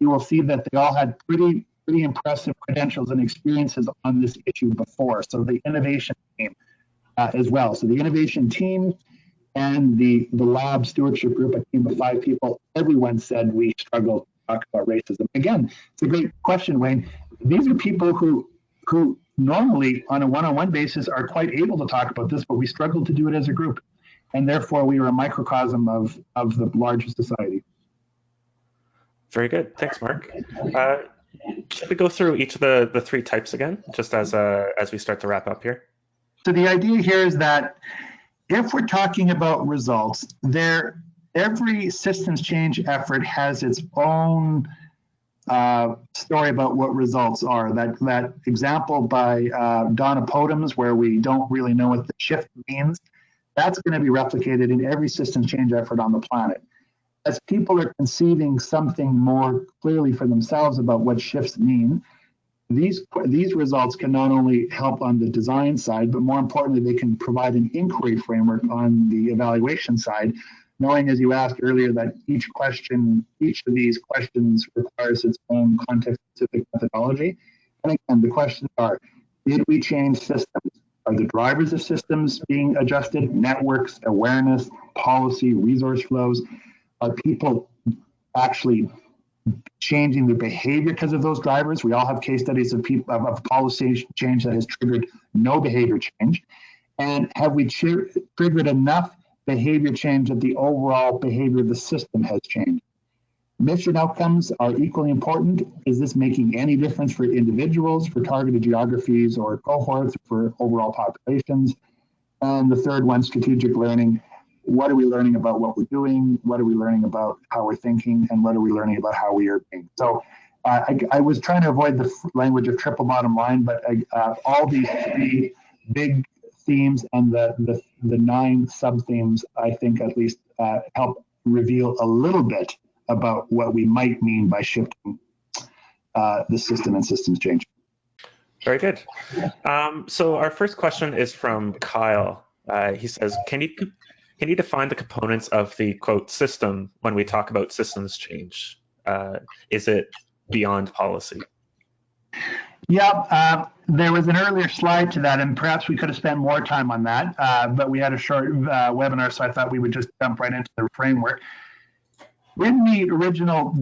you will see that they all had pretty impressive credentials and experiences on this issue before. So the innovation team as well. So the innovation team and the lab stewardship group, a team of 5 people, everyone said we struggle to talk about racism. Again, it's a great question, Wayne. These are people who normally on a one-on-one basis are quite able to talk about this, but we struggle to do it as a group. And therefore we are a microcosm of the larger society. Very good. Thanks, Mark. Should we go through each of the 3 types again, just as we start to wrap up here? So the idea here is that if we're talking about results, every systems change effort has its own story about what results are. That example by Donna Podums, where we don't really know what the shift means, that's going to be replicated in every systems change effort on the planet. As people are conceiving something more clearly for themselves about what shifts mean, these results can not only help on the design side, but more importantly, they can provide an inquiry framework on the evaluation side, knowing, as you asked earlier, that each of these questions requires its own context-specific methodology. And again, the questions are, did we change systems? Are the drivers of systems being adjusted? Networks, awareness, policy, resource flows? Are people actually changing their behavior because of those drivers? We all have case studies of policy change that has triggered no behavior change. And have we triggered enough behavior change that the overall behavior of the system has changed? Mission outcomes are equally important. Is this making any difference for individuals, for targeted geographies or cohorts, for overall populations? And the third one, strategic learning. What are we learning about what we're doing? What are we learning about how we're thinking? And what are we learning about how we are being? So I was trying to avoid the language of triple bottom line, but all these three big themes and the 9 sub-themes, I think at least help reveal a little bit about what we might mean by shifting the system and systems change. Very good. So our first question is from Kyle. He says, can you define the components of the, quote, system when we talk about systems change? Is it beyond policy? Yeah, there was an earlier slide to that, and perhaps we could have spent more time on that, but we had a short webinar, so I thought we would just jump right into the framework. In the original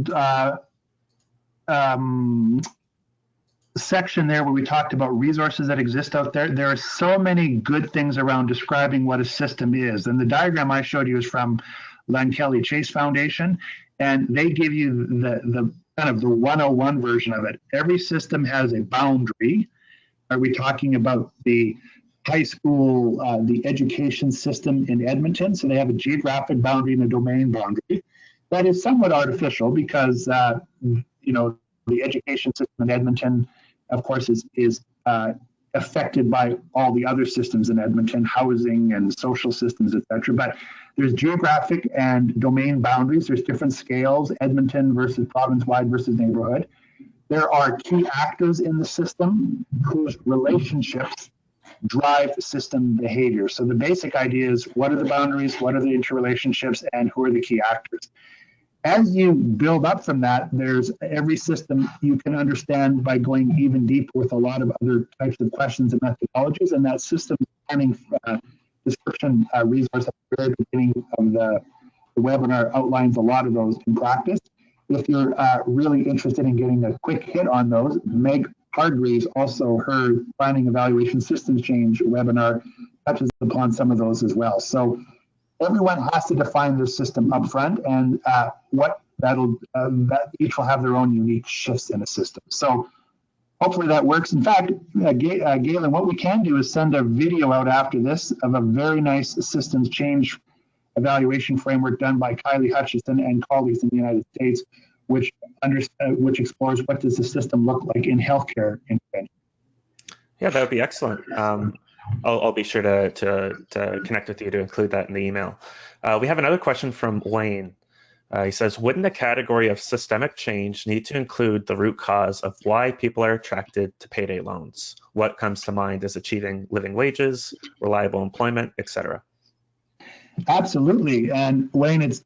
section there where we talked about resources that exist out there, there are so many good things around describing what a system is. And the diagram I showed you is from Len Kelly Chase Foundation, and they give you the kind of the 101 version of it. Every system has a boundary. Are we talking about the high school, the education system in Edmonton? So they have a geographic boundary and a domain boundary. That is somewhat artificial because, the education system in Edmonton, of course, is affected by all the other systems in Edmonton, housing and social systems, et cetera. But there's geographic and domain boundaries. There's different scales, Edmonton versus province-wide versus neighborhood. There are key actors in the system whose relationships drive system behavior. So the basic idea is, what are the boundaries, what are the interrelationships, and who are the key actors? As you build up from that, there's every system you can understand by going even deeper with a lot of other types of questions and methodologies. And that system planning description resource at the very beginning of the webinar outlines a lot of those in practice. If you're really interested in getting a quick hit on those, Meg Hargreaves, also her planning evaluation systems change webinar, touches upon some of those as well. So everyone has to define their system up front, and that each will have their own unique shifts in a system. So hopefully that works. In fact, Galen, what we can do is send a video out after this of a very nice systems change evaluation framework done by Kylie Hutchison and colleagues in the United States, which explores what does the system look like in healthcare intervention. Yeah, that would be excellent. I'll be sure to connect with you to include that in the email. We have another question from Wayne. He says, wouldn't the category of systemic change need to include the root cause of why people are attracted to payday loans? What comes to mind is achieving living wages, reliable employment, etc. Absolutely. And Wayne, it's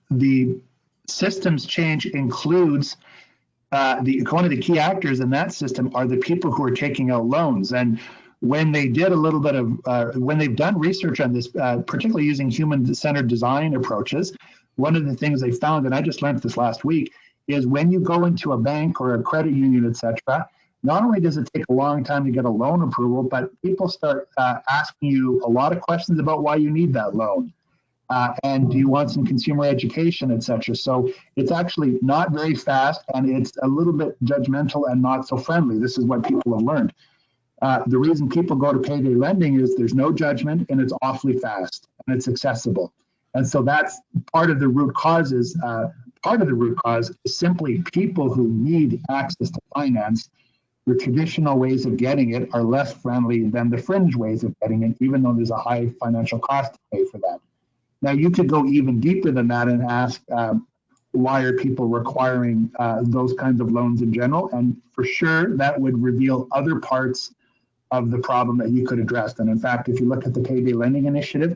the systems change includes one of the key actors in that system are the people who are taking out loans. And when they did a little bit of, when they've done research on this, particularly using human-centered design approaches, one of the things they found, and I just learned this last week, is when you go into a bank or a credit union, et cetera, not only does it take a long time to get a loan approval, but people start asking you a lot of questions about why you need that loan. And do you want some consumer education, et cetera? So it's actually not very fast, and it's a little bit judgmental and not so friendly. This is what people have learned. The reason people go to payday lending is there's no judgment and it's awfully fast and it's accessible. And so that's part of the root cause is simply people who need access to finance. The traditional ways of getting it are less friendly than the fringe ways of getting it, even though there's a high financial cost to pay for that. Now, you could go even deeper than that and ask, why are people requiring those kinds of loans in general? And for sure, that would reveal other parts of the problem that you could address. And in fact, if you look at the Payday Lending Initiative,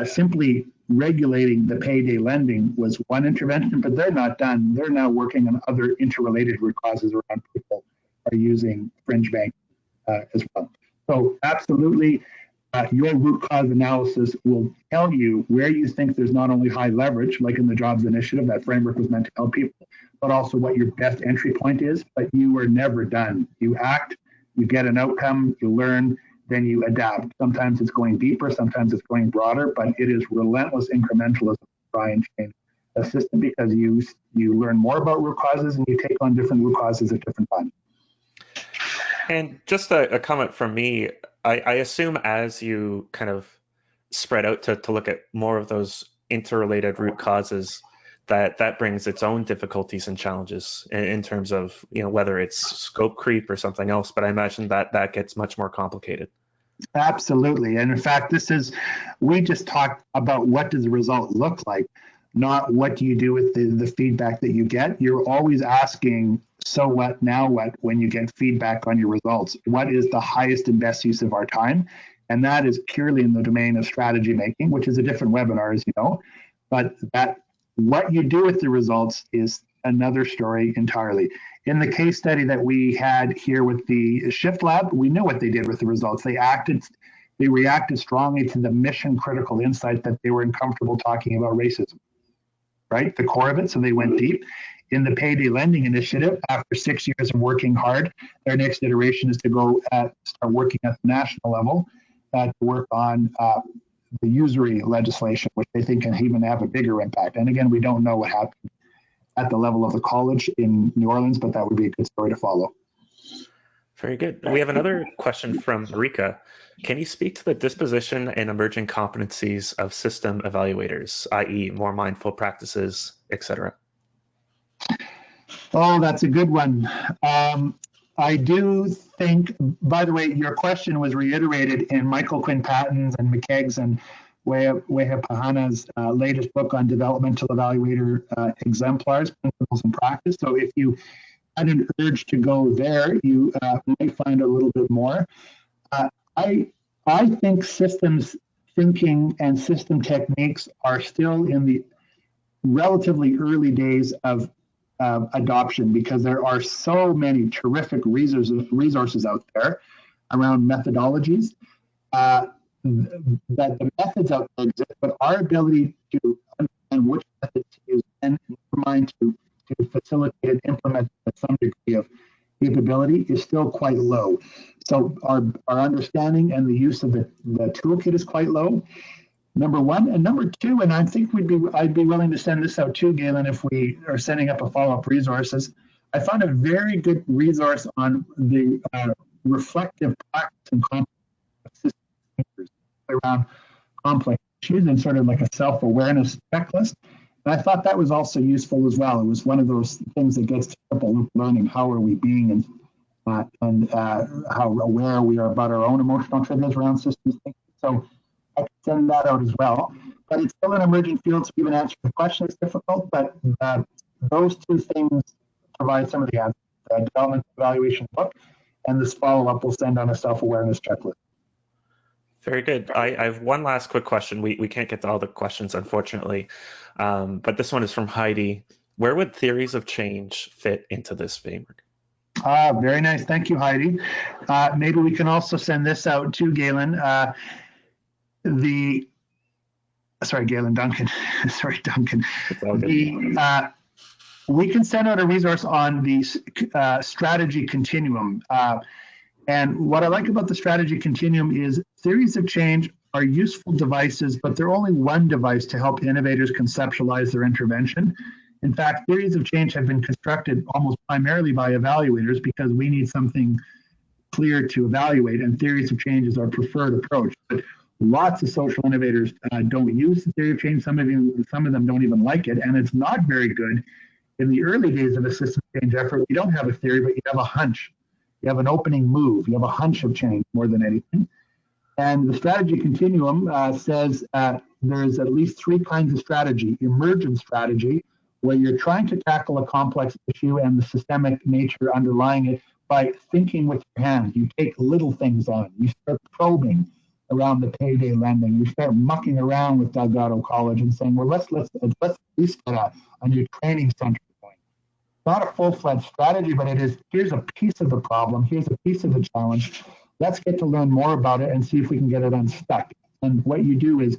simply regulating the payday lending was one intervention, but they're not done. They're now working on other interrelated root causes around people are using fringe banking as well. So absolutely, your root cause analysis will tell you where you think there's not only high leverage, like in the jobs initiative, that framework was meant to help people, but also what your best entry point is. But you are never done. You act, you get an outcome, you learn, then you adapt. Sometimes it's going deeper, sometimes it's going broader, but it is relentless incrementalism to try and change system because you learn more about root causes and you take on different root causes at different times. And just a comment from me, I assume as you kind of spread out to look at more of those interrelated root causes, that brings its own difficulties and challenges in terms of, whether it's scope creep or something else, but I imagine that gets much more complicated. Absolutely. And in fact, we just talked about what does the result look like, not what do you do with the feedback that you get. You're always asking, so what, now what, when you get feedback on your results? What is the highest and best use of our time? And that is purely in the domain of strategy making, which is a different webinar, as you know. But what you do with the results is another story entirely. In the case study that we had here with the Shift Lab, we know what they did with the results. They reacted strongly to the mission critical insight that they were uncomfortable talking about racism, right? The core of it. So they went deep. In the Payday Lending Initiative, after 6 years of working hard, their next iteration is to go start working at the national level to work on the usury legislation, which they think can even have a bigger impact. And again, we don't know what happened at the level of the college in New Orleans, but that would be a good story to follow. Very good. We have another question from Marika. Can you speak to the disposition and emerging competencies of system evaluators, i.e. more mindful practices, etc.? Oh, that's a good one. I do think, by the way, your question was reiterated in Michael Quinn Patton's and McKegg's and Weha Pahana's latest book on developmental evaluator exemplars, principles and practice. So if you had an urge to go there, you might find a little bit more. I think systems thinking and system techniques are still in the relatively early days of adoption because there are so many terrific resources out there around methodologies that the methods out there exist, but our ability to understand which methods to use and mind to facilitate and implement at some degree of capability is still quite low. So our understanding and the use of the toolkit is quite low. Number one, and number two, and I think I'd be willing to send this out too, Galen, if we are setting up a follow-up resources. I found a very good resource on the reflective practice and complex systems around complex issues and sort of like a self-awareness checklist. And I thought that was also useful as well. It was one of those things that gets to triple loop learning. How are we being and how aware we are about our own emotional triggers around systems thinking. So I can send that out as well. But it's still an emerging field, so even answering the question is difficult. But those two things provide some of the answers. The development evaluation book and this follow-up we'll send on a self-awareness checklist. Very good. I have one last quick question. We can't get to all the questions, unfortunately. But this one is from Heidi. Where would theories of change fit into this framework? Very nice. Thank you, Heidi. Maybe we can also send this out to Galen. Duncan. Sorry, Duncan. We can send out a resource on the strategy continuum. And what I like about the strategy continuum is theories of change are useful devices, but they're only one device to help innovators conceptualize their intervention. In fact, theories of change have been constructed almost primarily by evaluators because we need something clear to evaluate, and theories of change is our preferred approach. But lots of social innovators don't use the theory of change. Some of them don't even like it, and it's not very good. In the early days of a system change effort, you don't have a theory, but you have a hunch. You have an opening move. You have a hunch of change more than anything. And the strategy continuum says there's at least three kinds of strategy. Emergent strategy, where you're trying to tackle a complex issue and the systemic nature underlying it by thinking with your hands. You take little things on. You start probing around the Payday lending. You start mucking around with Delgado College and saying, well, let's at least get a new training center going. Not a full-fledged strategy, but it is, here's a piece of the problem. Here's a piece of the challenge. Let's get to learn more about it and see if we can get it unstuck. And what you do is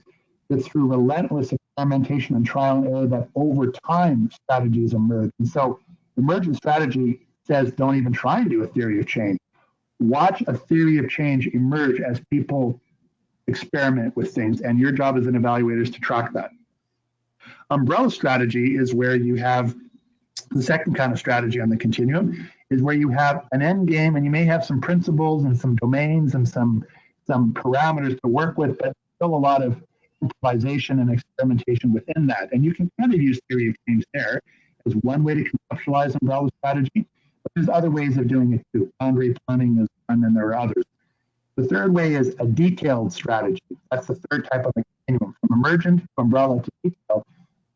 that through relentless experimentation and trial and error that over time strategies emerge. And so emergent strategy says don't even try and do a theory of change. Watch a theory of change emerge as people experiment with things, and your job as an evaluator is to track that. Umbrella strategy is where you have the second kind of strategy on the continuum, is where you have an end game and you may have some principles and some domains and some parameters to work with, but still a lot of improvisation and experimentation within that. And you can kind of use theory of change there as one way to conceptualize umbrella strategy, but there's other ways of doing it too. Boundary planning is one, and there are others. The third way is a detailed strategy. That's the third type of a continuum, from emergent to umbrella to detailed.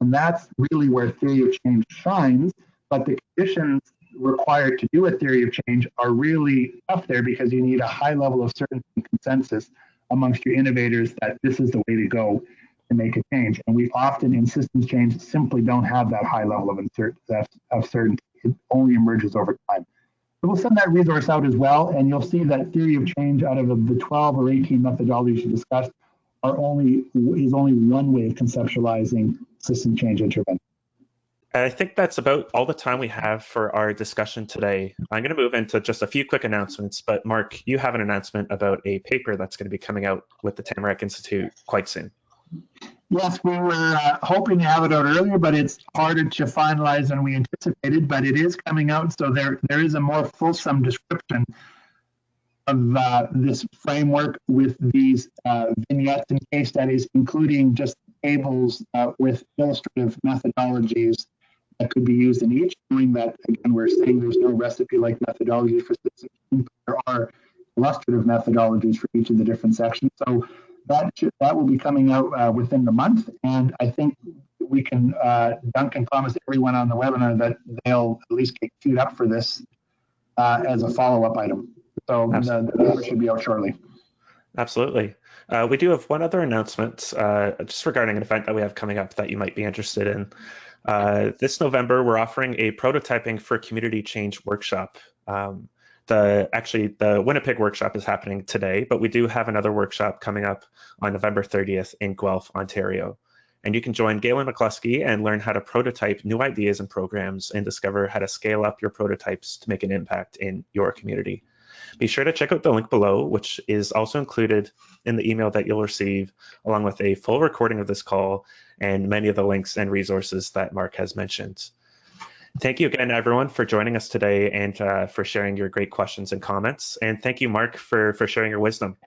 And that's really where theory of change shines, but the conditions required to do a theory of change are really tough there, because you need a high level of certainty and consensus amongst your innovators that this is the way to go to make a change. And we often in systems change simply don't have that high level of certainty. It only emerges over time. So we'll send that resource out as well, and you'll see that theory of change out of the 12 or 18 methodologies you discussed is only one way of conceptualizing system change intervention. I think that's about all the time we have for our discussion today. I'm going to move into just a few quick announcements, but Mark, you have an announcement about a paper that's going to be coming out with the Tamarack Institute quite soon. Yes, we were hoping to have it out earlier, but it's harder to finalize than we anticipated, but it is coming out, so there is a more fulsome description of this framework with these vignettes and case studies, including just tables with illustrative methodologies that could be used in each, knowing that, again, we're saying there's no recipe-like methodology for systems, but there are illustrative methodologies for each of the different sections. So that will be coming out within the month, and I think we can, Duncan promised everyone on the webinar that they'll at least get queued up for this as a follow-up item. So the paper should be out shortly. Absolutely. We do have one other announcement just regarding an event that we have coming up that you might be interested in. This November, we're offering a prototyping for community change workshop. The Winnipeg workshop is happening today, but we do have another workshop coming up on November 30th in Guelph, Ontario. And you can join Galen McCluskey and learn how to prototype new ideas and programs and discover how to scale up your prototypes to make an impact in your community. Be sure to check out the link below, which is also included in the email that you'll receive, along with a full recording of this call and many of the links and resources that Mark has mentioned. Thank you again, everyone, for joining us today and for sharing your great questions and comments. And thank you, Mark, for sharing your wisdom.